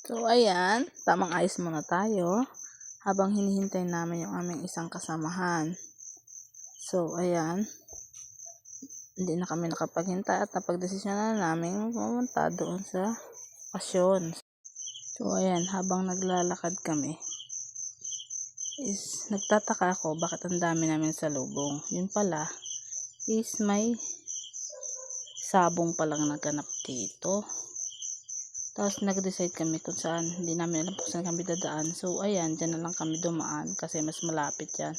So, ayan, tamang ayos muna tayo habang hinihintay namin yung aming isang kasamahan. So, ayan, hindi na kami nakapaghintay at napagdesisyon na namin pumunta doon sa pasyon. So, ayan, habang naglalakad kami, is nagtataka ako bakit ang dami namin sa lubong. Yun pala, is may sabong palang naganap dito. Tapos nag-decide kami kung saan, hindi namin alam kung saan kami dadaan. So ayan, dyan na lang kami dumaan kasi mas malapit yan.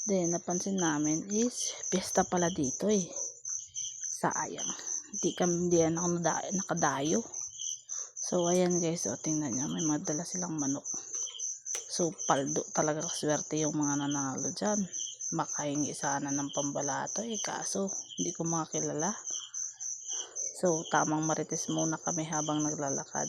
Then napansin namin is piyesta pala dito eh. Sayang, hindi ako nakadayo. So ayan guys, so tingnan nyo, may madala silang manok. So paldo talaga, kaswerte yung mga nanalo dyan. Makahingi sana ng pambalato eh, kaso hindi ko makakilala. So, tamang marites muna kami habang naglalakad.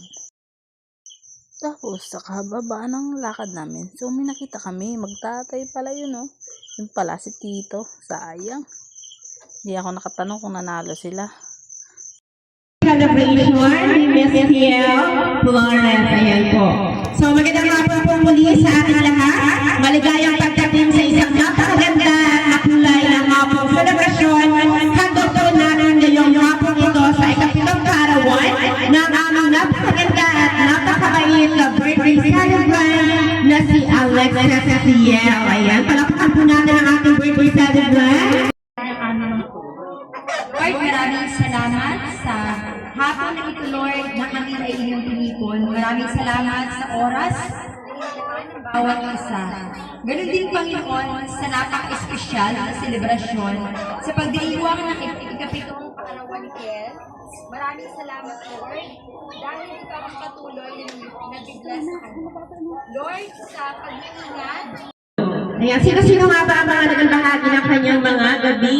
Tapos, sa kahababaan ng lakad namin, so may nakita kami, magtatay pala yun, oh. Yun pala si Tito, sayang. Hindi ako nakatanong kung nanalo sila. Celebration ni Miss Kiel Flores, ayan po. So, magandang hapon po muli sa ating lahat. Maligayang pagdating sa isang napakaganda na kulay ng hapong celebration. Handog po natin ngayong hapong ito sa ikapitong kaarawan ng aming napakaganda at napakabait na birthday celebrant na si Alexis Kiel. Ayan, palakpakan po natin ang ating birthday celebrant. Lord, maraming salamat sa hapon na ito, Lord, na kami sa inyong tinipon. Maraming salamat sa oras bawat isa. Ganun din, Panginoon, sa napaka-espesyal na selebrasyon sa pagdiriwang ng ikapitong pangalawa ni Kiel. Maraming salamat, Lord, dahil ikaw ang patuloy na nabigla sa kanya. Lord, sa pag-iingat, Ayan, sino-sino nga ba ang mga naging bahagi ng kanyang mga gabi?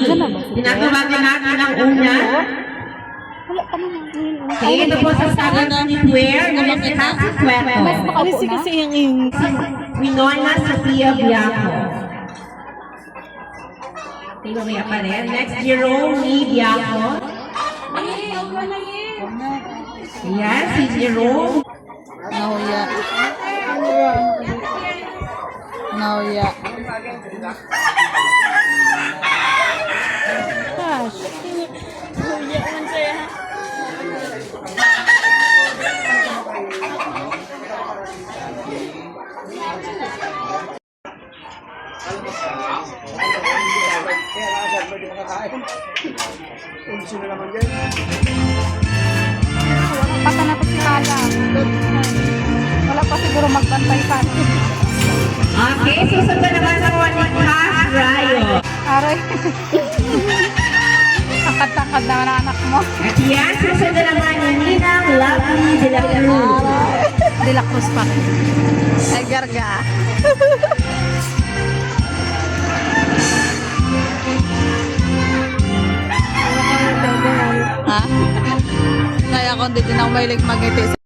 Tinatawagan natin ang una. Okay, ito po sa sagot ni Claire na Miss Cassie Cueto. Kasi yung Winona Sofia Biaco. Tingnan pa rin. Next, Jerome Lee Biaco. Ayan, si Jerome. nahuya. Nahuya. Gosh. Nahuya man siya. Pata na to si Kala. Wala pa siguro magbantay sa atin. Okay, susunod naman ang one Cash Rayo. Aray. Takad-takad na anak mo. At yan, susunod naman ni Ninang Lovely de la Cruz. De la Cruz pa. Ay, garga. Ha? Kaya kung di din ako mahilig magngiti.